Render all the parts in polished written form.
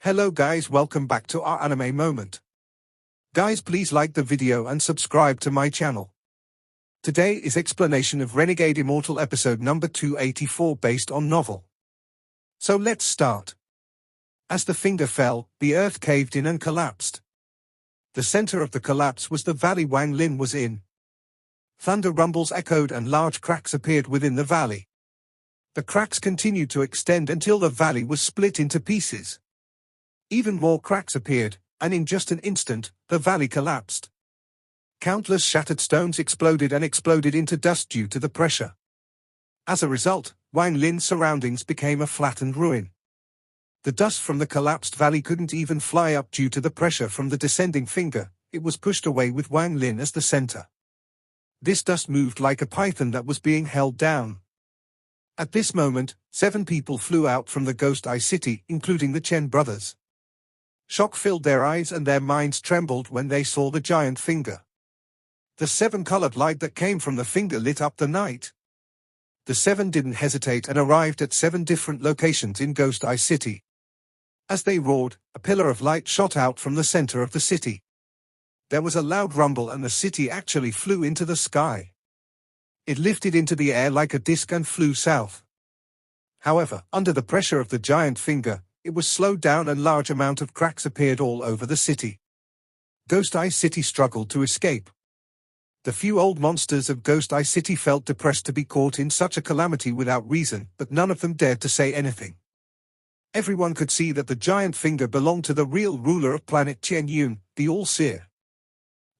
Hello guys, welcome back to our anime moment. Guys, please like the video and subscribe to my channel. Today is explanation of Renegade Immortal episode number 284 based on novel. So let's start. As the finger fell, the earth caved in and collapsed. The center of the collapse was the valley Wang Lin was in. Thunder rumbles echoed and large cracks appeared within the valley. The cracks continued to extend until the valley was split into pieces. Even more cracks appeared, and in just an instant, the valley collapsed. Countless shattered stones exploded into dust due to the pressure. As a result, Wang Lin's surroundings became a flattened ruin. The dust from the collapsed valley couldn't even fly up due to the pressure from the descending finger. It was pushed away with Wang Lin as the center. This dust moved like a python that was being held down. At this moment, 7 people flew out from the Ghost Eye City, including the Chen brothers. Shock filled their eyes and their minds trembled when they saw the giant finger. The 7-colored light that came from the finger lit up the night. The 7 didn't hesitate and arrived at 7 different locations in Ghost Eye City. As they roared, a pillar of light shot out from the center of the city. There was a loud rumble and the city actually flew into the sky. It lifted into the air like a disc and flew south. However, under the pressure of the giant finger, it was slowed down and large amount of cracks appeared all over the city. Ghost Eye City struggled to escape. The few old monsters of Ghost Eye City felt depressed to be caught in such a calamity without reason, but none of them dared to say anything. Everyone could see that the giant finger belonged to the real ruler of planet Chen Yun, the All-Seer.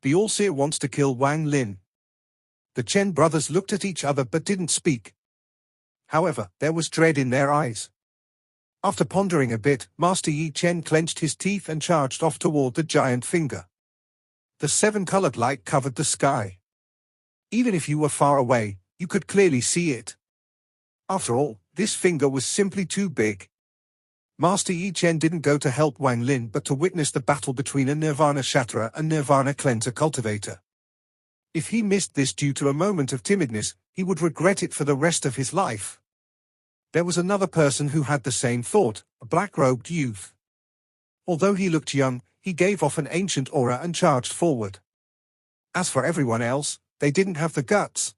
The All-Seer wants to kill Wang Lin. The Chen brothers looked at each other but didn't speak. However, there was dread in their eyes. After pondering a bit, Master Yi Chen clenched his teeth and charged off toward the giant finger. The 7-colored light covered the sky. Even if you were far away, you could clearly see it. After all, this finger was simply too big. Master Yi Chen didn't go to help Wang Lin but to witness the battle between a Nirvana Shatterer and Nirvana Cleanser Cultivator. If he missed this due to a moment of timidness, he would regret it for the rest of his life. There was another person who had the same thought, a black-robed youth. Although he looked young, he gave off an ancient aura and charged forward. As for everyone else, they didn't have the guts.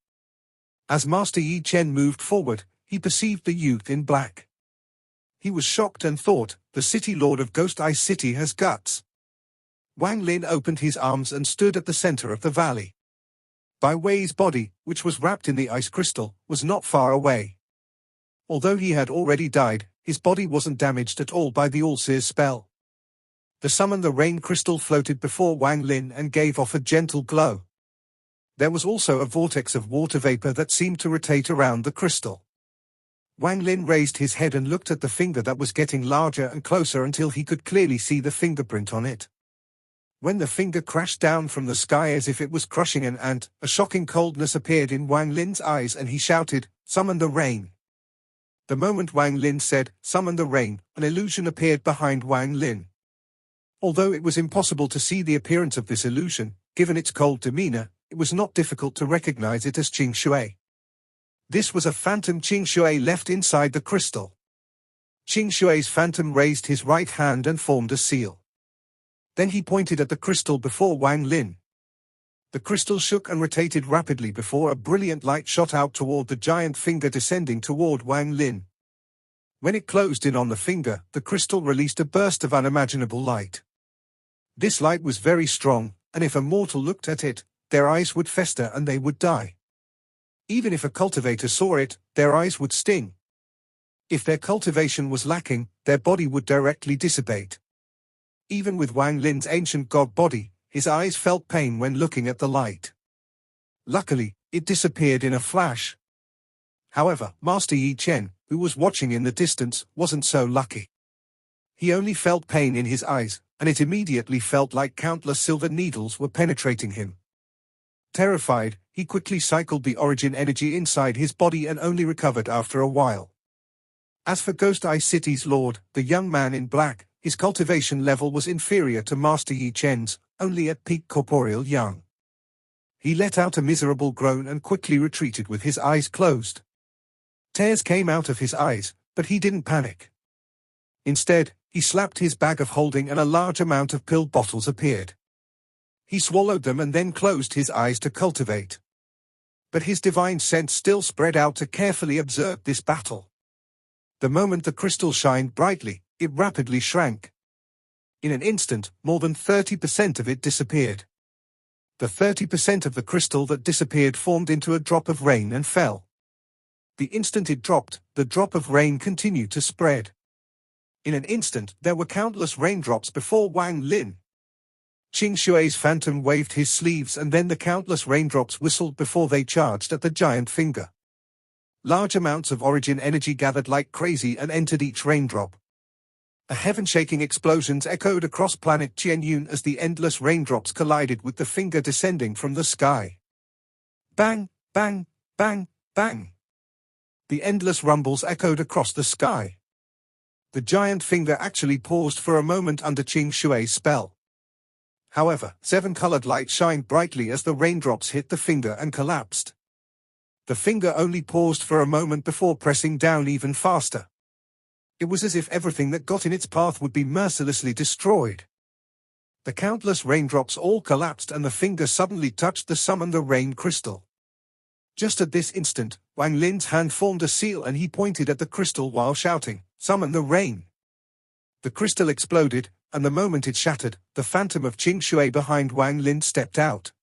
As Master Yi Chen moved forward, he perceived the youth in black. He was shocked and thought, the City Lord of Ghost Eye City has guts. Wang Lin opened his arms and stood at the center of the valley. Bai Wei's body, which was wrapped in the ice crystal, was not far away. Although he had already died, his body wasn't damaged at all by the All-Seer's spell. The Summon the Rain crystal floated before Wang Lin and gave off a gentle glow. There was also a vortex of water vapor that seemed to rotate around the crystal. Wang Lin raised his head and looked at the finger that was getting larger and closer until he could clearly see the fingerprint on it. When the finger crashed down from the sky as if it was crushing an ant, a shocking coldness appeared in Wang Lin's eyes and he shouted, "Summon the rain." The moment Wang Lin said, "Summon the rain," an illusion appeared behind Wang Lin. Although it was impossible to see the appearance of this illusion, given its cold demeanor, it was not difficult to recognize it as Qing Shui. This was a phantom Qing Shui left inside the crystal. Qing Shui's phantom raised his right hand and formed a seal. Then he pointed at the crystal before Wang Lin. The crystal shook and rotated rapidly before a brilliant light shot out toward the giant finger descending toward Wang Lin. When it closed in on the finger, the crystal released a burst of unimaginable light. This light was very strong, and if a mortal looked at it, their eyes would fester and they would die. Even if a cultivator saw it, their eyes would sting. If their cultivation was lacking, their body would directly dissipate. Even with Wang Lin's ancient god body, his eyes felt pain when looking at the light. Luckily, it disappeared in a flash. However, Master Yi Chen, who was watching in the distance, wasn't so lucky. He only felt pain in his eyes, and it immediately felt like countless silver needles were penetrating him. Terrified, he quickly cycled the origin energy inside his body and only recovered after a while. As for Ghost Eye City's lord, the young man in black, his cultivation level was inferior to Master Yi Chen's, only at peak corporeal young. He let out a miserable groan and quickly retreated with his eyes closed. Tears came out of his eyes, but he didn't panic. Instead, He slapped his bag of holding and a large amount of pill bottles appeared. He swallowed them and then closed his eyes to cultivate. But his divine sense still spread out to carefully observe this battle. The moment the crystal shined brightly, it rapidly shrank. In an instant, more than 30% of it disappeared. The 30% of the crystal that disappeared formed into a drop of rain and fell. The instant it dropped, the drop of rain continued to spread. In an instant, there were countless raindrops before Wang Lin. Qing Shui's phantom waved his sleeves and then the countless raindrops whistled before they charged at the giant finger. Large amounts of origin energy gathered like crazy and entered each raindrop. A heaven-shaking explosions echoed across planet Qianyun as the endless raindrops collided with the finger descending from the sky. Bang, bang, bang, bang. The endless rumbles echoed across the sky. The giant finger actually paused for a moment under Qing Shui's spell. However, 7-colored light shined brightly as the raindrops hit the finger and collapsed. The finger only paused for a moment before pressing down even faster. It was as if everything that got in its path would be mercilessly destroyed. The countless raindrops all collapsed and the finger suddenly touched the summon the rain crystal. Just at this instant, Wang Lin's hand formed a seal and he pointed at the crystal while shouting, "Summon the rain!" The crystal exploded, and the moment it shattered, the phantom of Qing Shui behind Wang Lin stepped out.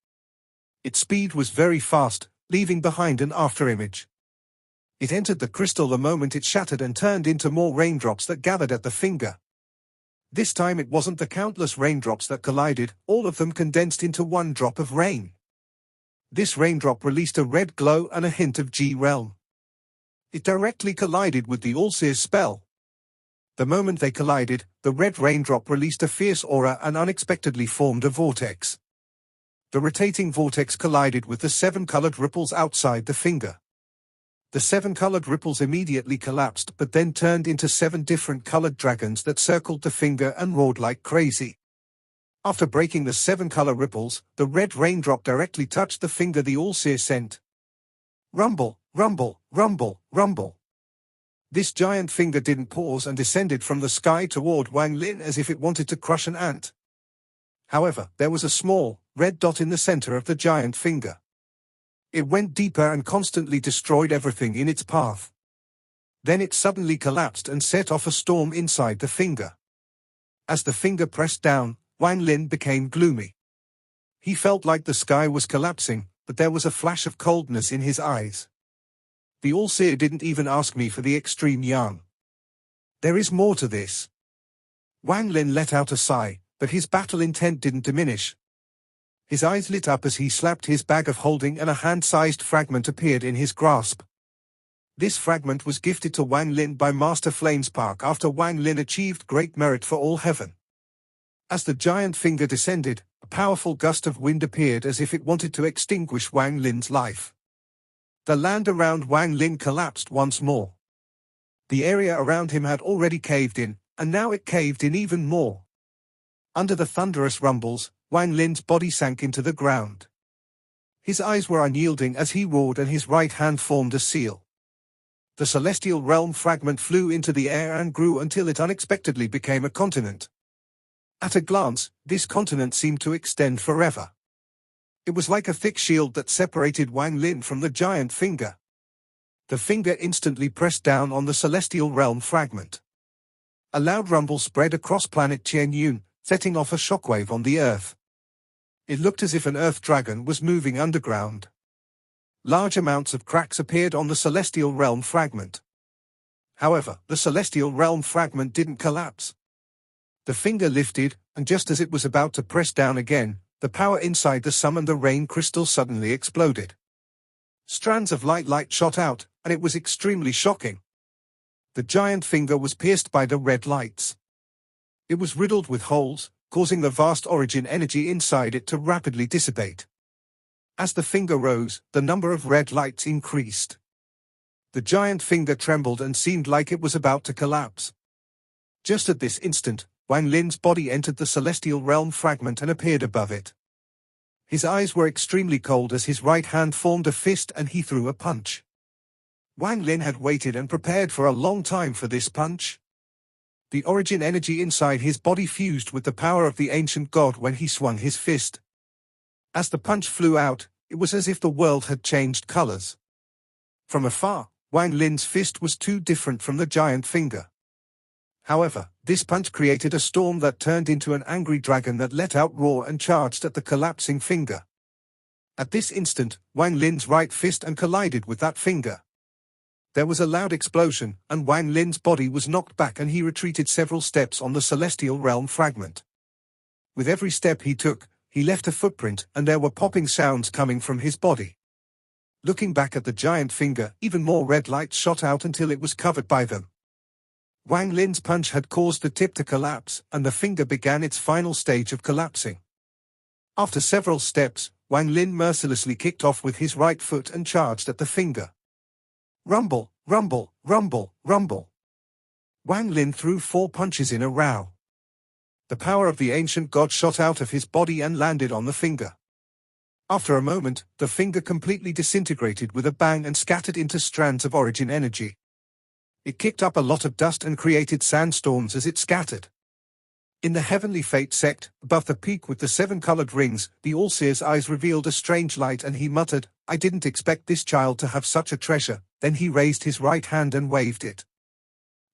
Its speed was very fast, leaving behind an afterimage. It entered the crystal the moment it shattered and turned into more raindrops that gathered at the finger. This time it wasn't the countless raindrops that collided, all of them condensed into one drop of rain. This raindrop released a red glow and a hint of G-realm. It directly collided with the All-Seer's spell. The moment they collided, the red raindrop released a fierce aura and unexpectedly formed a vortex. The rotating vortex collided with the 7-colored ripples outside the finger. The 7-colored ripples immediately collapsed but then turned into 7 different colored dragons that circled the finger and roared like crazy. After breaking the 7-color ripples, the red raindrop directly touched the finger the All-Seer sent. Rumble, rumble, rumble, rumble. This giant finger didn't pause and descended from the sky toward Wang Lin as if it wanted to crush an ant. However, there was a small, red dot in the center of the giant finger. It went deeper and constantly destroyed everything in its path. Then it suddenly collapsed and set off a storm inside the finger. As the finger pressed down, Wang Lin became gloomy. He felt like the sky was collapsing, but there was a flash of coldness in his eyes. The All-Seer didn't even ask me for the extreme yarn. There is more to this. Wang Lin let out a sigh, but his battle intent didn't diminish. His eyes lit up as he slapped his bag of holding and a hand-sized fragment appeared in his grasp. This fragment was gifted to Wang Lin by Master Flamespark after Wang Lin achieved great merit for all heaven. As the giant finger descended, a powerful gust of wind appeared as if it wanted to extinguish Wang Lin's life. The land around Wang Lin collapsed once more. The area around him had already caved in, and now it caved in even more. Under the thunderous rumbles, Wang Lin's body sank into the ground. His eyes were unyielding as he roared and his right hand formed a seal. The celestial realm fragment flew into the air and grew until it unexpectedly became a continent. At a glance, this continent seemed to extend forever. It was like a thick shield that separated Wang Lin from the giant finger. The finger instantly pressed down on the celestial realm fragment. A loud rumble spread across planet Qianyun, setting off a shockwave on the earth. It looked as if an earth dragon was moving underground. Large amounts of cracks appeared on the celestial realm fragment. However, the celestial realm fragment didn't collapse. The finger lifted, and just as it was about to press down again, the power inside the summon the rain crystal suddenly exploded. Strands of light shot out, and it was extremely shocking. The giant finger was pierced by the red lights. It was riddled with holes, causing the vast origin energy inside it to rapidly dissipate. As the finger rose, the number of red lights increased. The giant finger trembled and seemed like it was about to collapse. Just at this instant, Wang Lin's body entered the celestial realm fragment and appeared above it. His eyes were extremely cold as his right hand formed a fist and he threw a punch. Wang Lin had waited and prepared for a long time for this punch. The origin energy inside his body fused with the power of the ancient god when he swung his fist. As the punch flew out, it was as if the world had changed colors. From afar, Wang Lin's fist was too different from the giant finger. However, this punch created a storm that turned into an angry dragon that let out roar and charged at the collapsing finger. At this instant, Wang Lin's right fist and collided with that finger. There was a loud explosion, and Wang Lin's body was knocked back and he retreated several steps on the celestial realm fragment. With every step he took, he left a footprint and there were popping sounds coming from his body. Looking back at the giant finger, even more red lights shot out until it was covered by them. Wang Lin's punch had caused the tip to collapse, and the finger began its final stage of collapsing. After several steps, Wang Lin mercilessly kicked off with his right foot and charged at the finger. Rumble, rumble, rumble, rumble. Wang Lin threw 4 punches in a row. The power of the ancient god shot out of his body and landed on the finger. After a moment, the finger completely disintegrated with a bang and scattered into strands of origin energy. It kicked up a lot of dust and created sandstorms as it scattered. In the heavenly fate sect, above the peak with the 7 colored rings, the All-Seer's eyes revealed a strange light and he muttered, "I didn't expect this child to have such a treasure." Then he raised his right hand and waved it.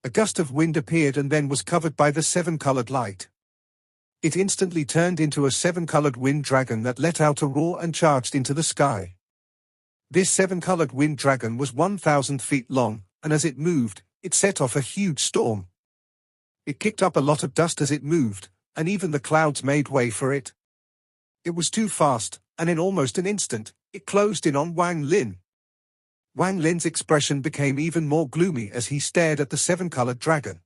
A gust of wind appeared and then was covered by the 7-colored light. It instantly turned into a 7-colored wind dragon that let out a roar and charged into the sky. This 7-colored wind dragon was 1,000 feet long, and as it moved, it set off a huge storm. It kicked up a lot of dust as it moved, and even the clouds made way for it. It was too fast, and in almost an instant, it closed in on Wang Lin. Wang Lin's expression became even more gloomy as he stared at the 7-colored dragon.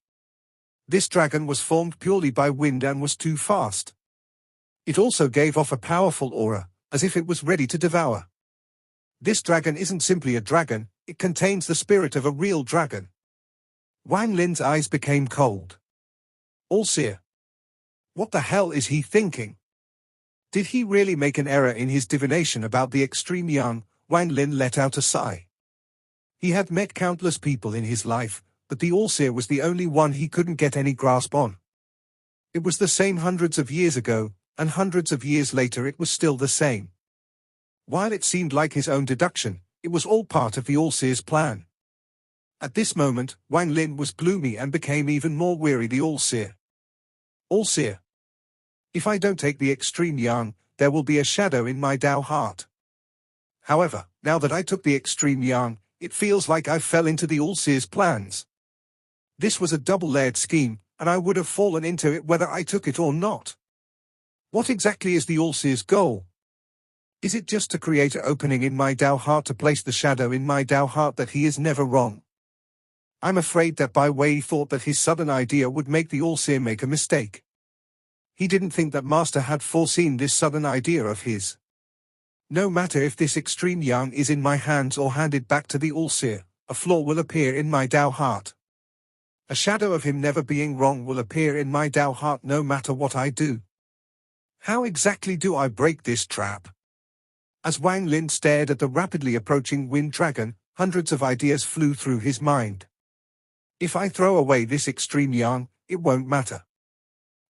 This dragon was formed purely by wind and was too fast. It also gave off a powerful aura, as if it was ready to devour. This dragon isn't simply a dragon, it contains the spirit of a real dragon. Wang Lin's eyes became cold. All-Seer. What the hell is he thinking? Did he really make an error in his divination about the extreme yang? Wang Lin let out a sigh. He had met countless people in his life, but the All-Seer was the only one he couldn't get any grasp on. It was the same hundreds of years ago, and hundreds of years later it was still the same. While it seemed like his own deduction, it was all part of the All-Seer's plan. At this moment, Wang Lin was gloomy and became even more weary. The All-Seer. All-Seer. If I don't take the extreme yang, there will be a shadow in my Tao heart. However, now that I took the extreme yang, it feels like I fell into the All-Seer's plans. This was a double-layered scheme, and I would have fallen into it whether I took it or not. What exactly is the All-Seer's goal? Is it just to create an opening in my Tao heart to place the shadow in my Tao heart that he is never wrong? I'm afraid that Bai Wei thought that his sudden idea would make the All-Seer make a mistake. He didn't think that Master had foreseen this sudden idea of his. No matter if this extreme yang is in my hands or handed back to the All-Seer, a flaw will appear in my Tao heart. A shadow of him never being wrong will appear in my Tao heart no matter what I do. How exactly do I break this trap? As Wang Lin stared at the rapidly approaching wind dragon, hundreds of ideas flew through his mind. If I throw away this extreme yang, it won't matter.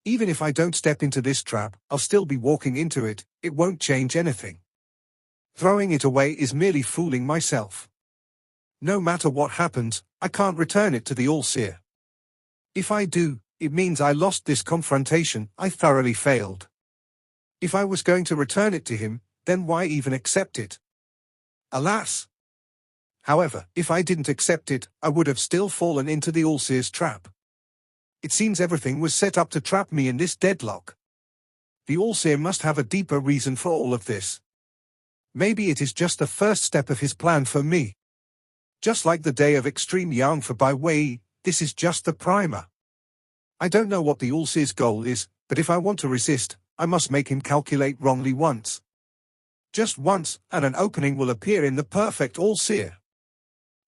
Even if I don't step into this trap, I'll still be walking into it, it won't change anything. Throwing it away is merely fooling myself. No matter what happens, I can't return it to the All-Seer. If I do, it means I lost this confrontation, I thoroughly failed. If I was going to return it to him, then why even accept it? Alas! However, if I didn't accept it, I would have still fallen into the All-Seer's trap. It seems everything was set up to trap me in this deadlock. The All-Seer must have a deeper reason for all of this. Maybe it is just the first step of his plan for me. Just like the day of extreme yang for Bai Wei, this is just the primer. I don't know what the All-Seer's goal is, but if I want to resist, I must make him calculate wrongly once. Just once, and an opening will appear in the perfect All-Seer.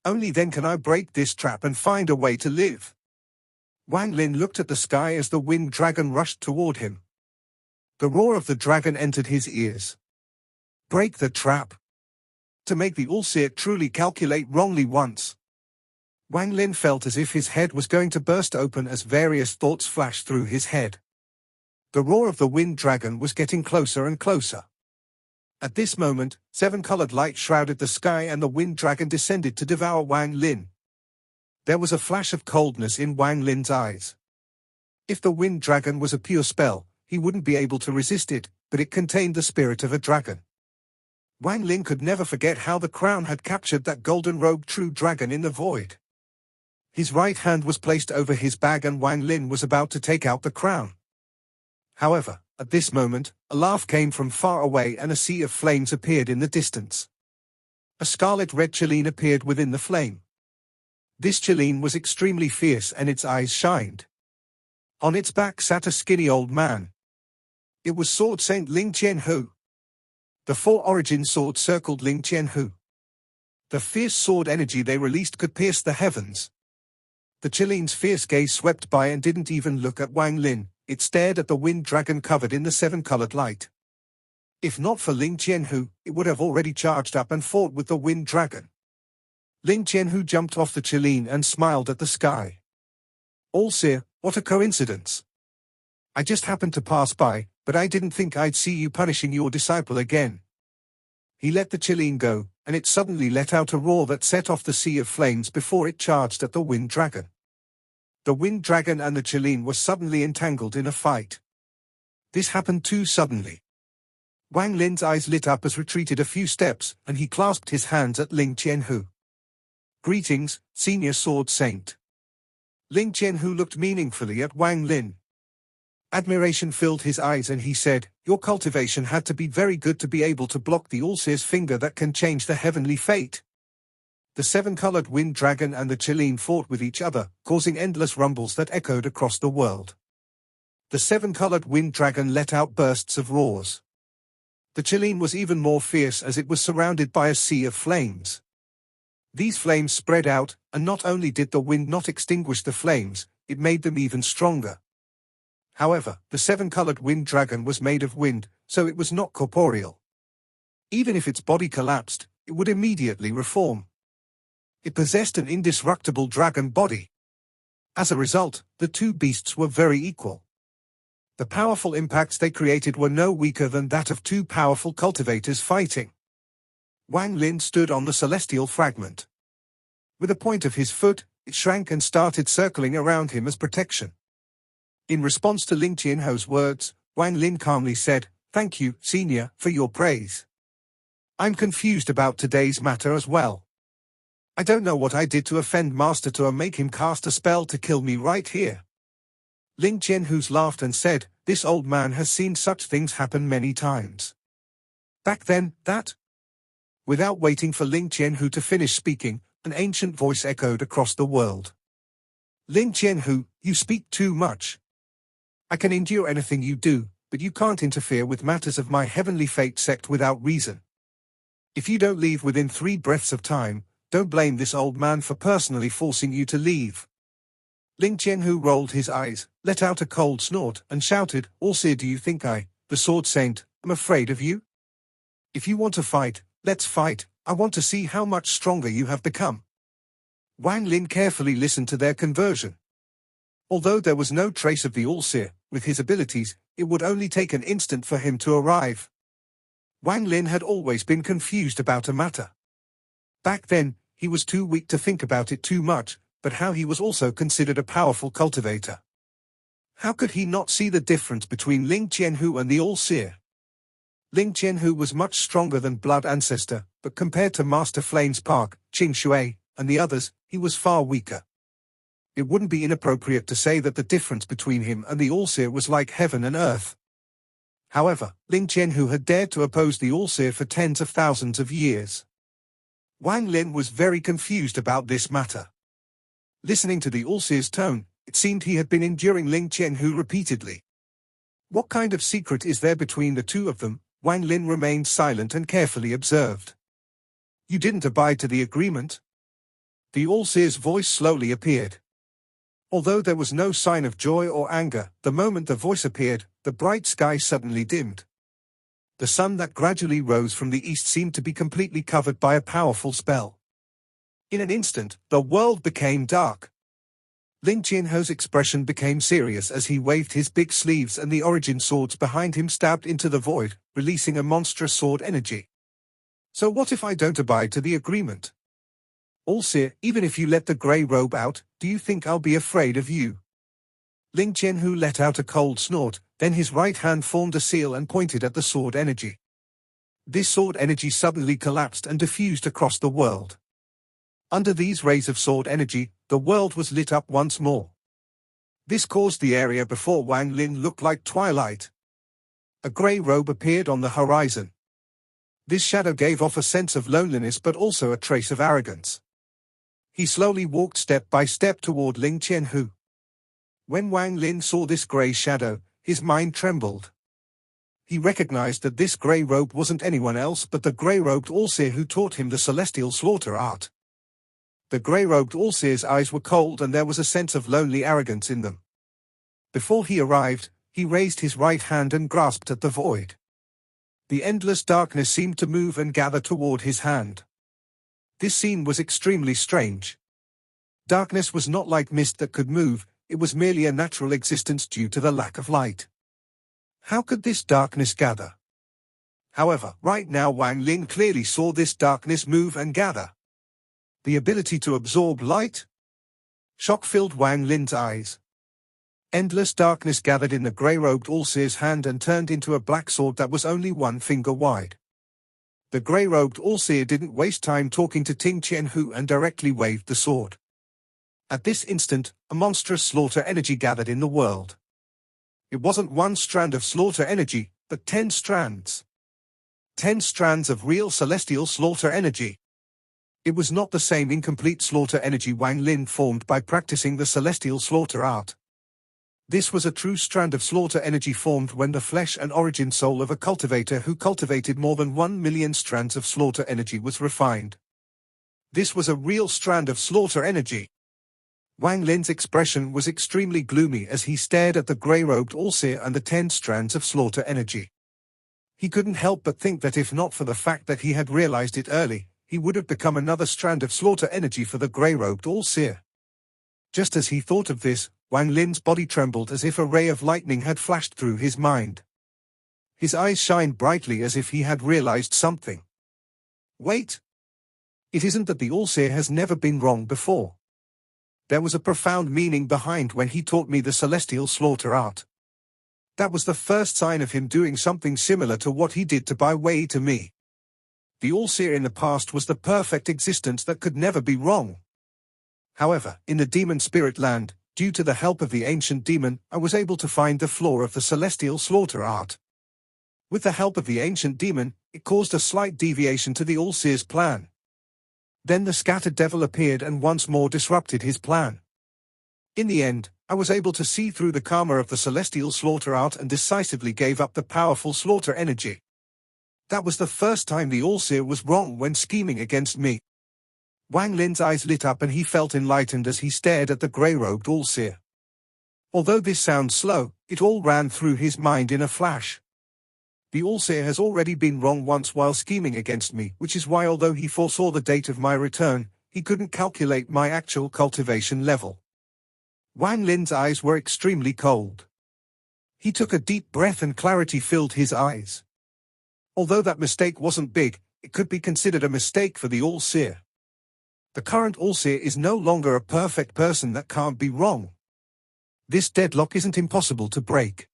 Only then can I break this trap and find a way to live. Wang Lin looked at the sky as the wind dragon rushed toward him. The roar of the dragon entered his ears. Break the trap. To make the All-Seer truly calculate wrongly once. Wang Lin felt as if his head was going to burst open as various thoughts flashed through his head. The roar of the wind dragon was getting closer and closer. At this moment, 7-colored light shrouded the sky and the wind dragon descended to devour Wang Lin. There was a flash of coldness in Wang Lin's eyes. If the wind dragon was a pure spell, he wouldn't be able to resist it, but it contained the spirit of a dragon. Wang Lin could never forget how the crown had captured that golden-robed true dragon in the void. His right hand was placed over his bag and Wang Lin was about to take out the crown. However, at this moment, a laugh came from far away and a sea of flames appeared in the distance. A scarlet-red Chileen appeared within the flame. This Chileen was extremely fierce and its eyes shined. On its back sat a skinny old man. It was Sword Saint Ling Qianhu. The 4 origin swords circled Ling Qianhu. The fierce sword energy they released could pierce the heavens. The Chileen's fierce gaze swept by and didn't even look at Wang Lin, it stared at the wind dragon covered in the 7-colored light. If not for Ling Qianhu, it would have already charged up and fought with the wind dragon. Ling Qianhu jumped off the Chileen and smiled at the sky. All-Seer, what a coincidence. I just happened to pass by, but I didn't think I'd see you punishing your disciple again. He let the Chileen go, and it suddenly let out a roar that set off the sea of flames before it charged at the wind dragon. The wind dragon and the Chileen were suddenly entangled in a fight. This happened too suddenly. Wang Lin's eyes lit up as retreated a few steps, and he clasped his hands at Ling Qianhu. Greetings, Senior Sword Saint. Ling Qianhu looked meaningfully at Wang Lin. Admiration filled his eyes and he said, your cultivation had to be very good to be able to block the All-Seer's finger that can change the heavenly fate. The 7-colored wind dragon and the Chileen fought with each other, causing endless rumbles that echoed across the world. The 7-colored wind dragon let out bursts of roars. The Chileen was even more fierce as it was surrounded by a sea of flames. These flames spread out, and not only did the wind not extinguish the flames, it made them even stronger. However, the 7-colored wind dragon was made of wind, so it was not corporeal. Even if its body collapsed, it would immediately reform. It possessed an indestructible dragon body. As a result, the two beasts were very equal. The powerful impacts they created were no weaker than that of two powerful cultivators fighting. Wang Lin stood on the celestial fragment. With the point of his foot, it shrank and started circling around him as protection. In response to Ling Qianhu's words, Wang Lin calmly said, "Thank you, Senior, for your praise. I'm confused about today's matter as well. I don't know what I did to offend Master to make him cast a spell to kill me right here." Ling Qianhu laughed and said, "This old man has seen such things happen many times. Back then, that..." Without waiting for Ling Qianhu to finish speaking, an ancient voice echoed across the world. "Ling Qianhu, you speak too much. I can endure anything you do, but you can't interfere with matters of my heavenly fate sect without reason. If you don't leave within 3 breaths of time, don't blame this old man for personally forcing you to leave." Ling Qianhu rolled his eyes, let out a cold snort, and shouted, "All-Seer, do you think I, the Sword Saint, am afraid of you? If you want to fight, let's fight. I want to see how much stronger you have become." Wang Lin carefully listened to their conversion. Although there was no trace of the All-Seer, with his abilities, it would only take an instant for him to arrive. Wang Lin had always been confused about a matter. Back then, he was too weak to think about it too much, but how he was also considered a powerful cultivator. How could he not see the difference between Ling Qianhu and the All-Seer? Ling Qianhu was much stronger than Blood Ancestor, but compared to Master Flames Park, Qing Shui, and the others, he was far weaker. It wouldn't be inappropriate to say that the difference between him and the All-Seer was like heaven and earth. However, Ling Qianhu had dared to oppose the All-Seer for tens of thousands of years. Wang Lin was very confused about this matter. Listening to the All-Seer's tone, it seemed he had been enduring Ling Qianhu repeatedly. What kind of secret is there between the two of them? Wang Lin remained silent and carefully observed. "You didn't abide to the agreement?" The All-Seer's voice slowly appeared. Although there was no sign of joy or anger, the moment the voice appeared, the bright sky suddenly dimmed. The sun that gradually rose from the east seemed to be completely covered by a powerful spell. In an instant, the world became dark. Ling Qianho's expression became serious as he waved his big sleeves and the origin swords behind him stabbed into the void, releasing a monstrous sword energy. So what if I don't abide to the agreement? Allseer, even if you let the grey robe out, do you think I'll be afraid of you? Ling Qianho let out a cold snort, then his right hand formed a seal and pointed at the sword energy. This sword energy suddenly collapsed and diffused across the world. Under these rays of sword energy, the world was lit up once more. This caused the area before Wang Lin look like twilight. A grey robe appeared on the horizon. This shadow gave off a sense of loneliness but also a trace of arrogance. He slowly walked step by step toward Ling Qianho. When Wang Lin saw this grey shadow, his mind trembled. He recognized that this grey robe wasn't anyone else but the grey-robed Allseer who taught him the celestial slaughter art. The grey-robed Allseer's eyes were cold and there was a sense of lonely arrogance in them. Before he arrived, he raised his right hand and grasped at the void. The endless darkness seemed to move and gather toward his hand. This scene was extremely strange. Darkness was not like mist that could move, it was merely a natural existence due to the lack of light. How could this darkness gather? However, right now Wang Lin clearly saw this darkness move and gather. The ability to absorb light? Shock filled Wang Lin's eyes. Endless darkness gathered in the grey-robed Allseer's hand and turned into a black sword that was only 1 finger wide. The grey-robed Allseer didn't waste time talking to Ling Qianho and directly waved the sword. At this instant, a monstrous slaughter energy gathered in the world. It wasn't 1 strand of slaughter energy, but 10 strands. 10 strands of real celestial slaughter energy. It was not the same incomplete slaughter energy Wang Lin formed by practicing the celestial slaughter art. This was a true strand of slaughter energy formed when the flesh and origin soul of a cultivator who cultivated more than 1 million strands of slaughter energy was refined. This was a real strand of slaughter energy. Wang Lin's expression was extremely gloomy as he stared at the grey-robed Allseer and the 10 strands of slaughter energy. He couldn't help but think that if not for the fact that he had realized it early, he would have become another strand of slaughter energy for the grey-robed Allseer. Just as he thought of this, Wang Lin's body trembled as if a ray of lightning had flashed through his mind. His eyes shined brightly as if he had realized something. Wait! It isn't that the Allseer has never been wrong before. There was a profound meaning behind when he taught me the celestial slaughter art. That was the first sign of him doing something similar to what he did to Bai Wei to me. The Allseer in the past was the perfect existence that could never be wrong. However, in the demon spirit land, due to the help of the ancient demon, I was able to find the flaw of the celestial slaughter art. With the help of the ancient demon, it caused a slight deviation to the Allseer's plan. Then the scattered devil appeared and once more disrupted his plan. In the end, I was able to see through the karma of the celestial slaughter art and decisively gave up the powerful slaughter energy. That was the first time the Allseer was wrong when scheming against me. Wang Lin's eyes lit up and he felt enlightened as he stared at the grey-robed Allseer. Although this sounds slow, it all ran through his mind in a flash. The Allseer has already been wrong once while scheming against me, which is why although he foresaw the date of my return, he couldn't calculate my actual cultivation level. Wang Lin's eyes were extremely cold. He took a deep breath and clarity filled his eyes. Although that mistake wasn't big, it could be considered a mistake for the Allseer. The current Allseer is no longer a perfect person that can't be wrong. This deadlock isn't impossible to break.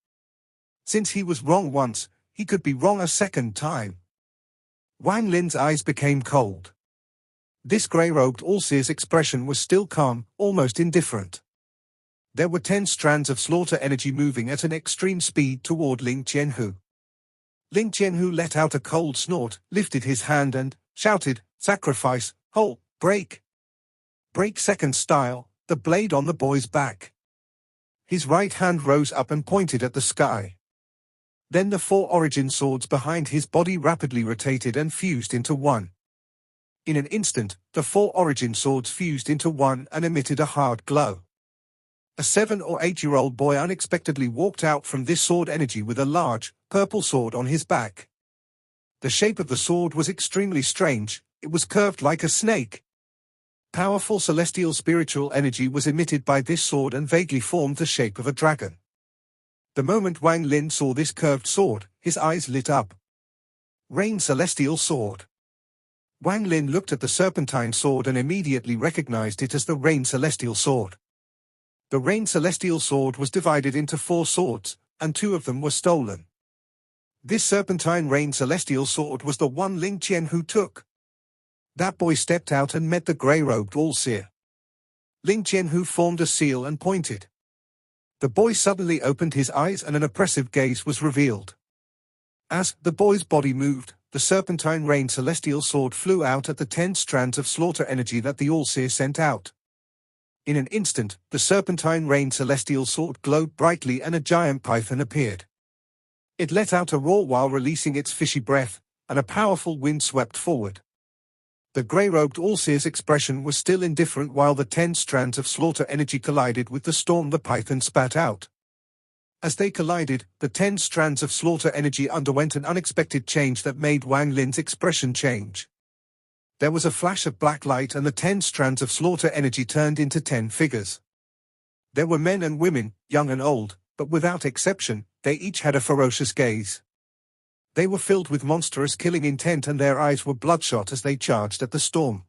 Since he was wrong once, he could be wrong a second time. Wang Lin's eyes became cold. This grey-robed Allseer's expression was still calm, almost indifferent. There were 10 strands of slaughter energy moving at an extreme speed toward Ling Qianho. Ling Qianho let out a cold snort, lifted his hand and shouted, "Sacrifice, halt, break! Break second style, the blade on the boy's back." His right hand rose up and pointed at the sky. Then the 4 origin swords behind his body rapidly rotated and fused into one. In an instant, the 4 origin swords fused into one and emitted a hard glow. A 7 or 8-year-old boy unexpectedly walked out from this sword energy with a large, purple sword on his back. The shape of the sword was extremely strange, it was curved like a snake. Powerful celestial spiritual energy was emitted by this sword and vaguely formed the shape of a dragon. The moment Wang Lin saw this curved sword, his eyes lit up. Rain Celestial Sword. Wang Lin looked at the serpentine sword and immediately recognized it as the Rain Celestial Sword. The Rain Celestial Sword was divided into 4 swords, and 2 of them were stolen. This serpentine Rain Celestial Sword was the one Ling Qianhu took. That boy stepped out and met the grey-robed All-Seer. Ling Qianhu formed a seal and pointed. The boy suddenly opened his eyes and an oppressive gaze was revealed. As the boy's body moved, the serpentine Rain Celestial Sword flew out at the 10 strands of slaughter energy that the All-Seer sent out. In an instant, the serpentine Rain Celestial Sword glowed brightly and a giant python appeared. It let out a roar while releasing its fishy breath, and a powerful wind swept forward. The grey-robed All-Seer's expression was still indifferent while the 10 strands of slaughter energy collided with the storm the python spat out. As they collided, the 10 strands of slaughter energy underwent an unexpected change that made Wang Lin's expression change. There was a flash of black light and the 10 strands of slaughter energy turned into 10 figures. There were men and women, young and old, but without exception, they each had a ferocious gaze. They were filled with monstrous killing intent and their eyes were bloodshot as they charged at the storm.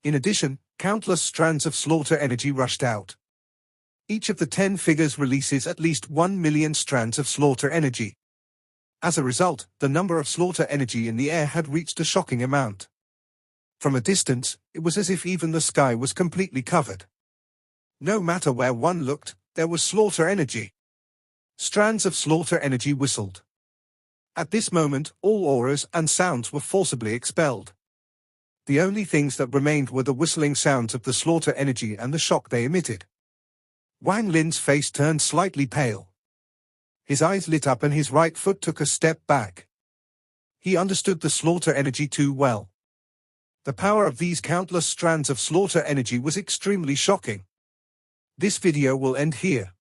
In addition, countless strands of slaughter energy rushed out. Each of the 10 figures releases at least 1 million strands of slaughter energy. As a result, the number of slaughter energy in the air had reached a shocking amount. From a distance, it was as if even the sky was completely covered. No matter where one looked, there was slaughter energy. Strands of slaughter energy whistled. At this moment, all auras and sounds were forcibly expelled. The only things that remained were the whistling sounds of the slaughter energy and the shock they emitted. Wang Lin's face turned slightly pale. His eyes lit up and his right foot took a step back. He understood the slaughter energy too well. The power of these countless strands of slaughter energy was extremely shocking. This video will end here.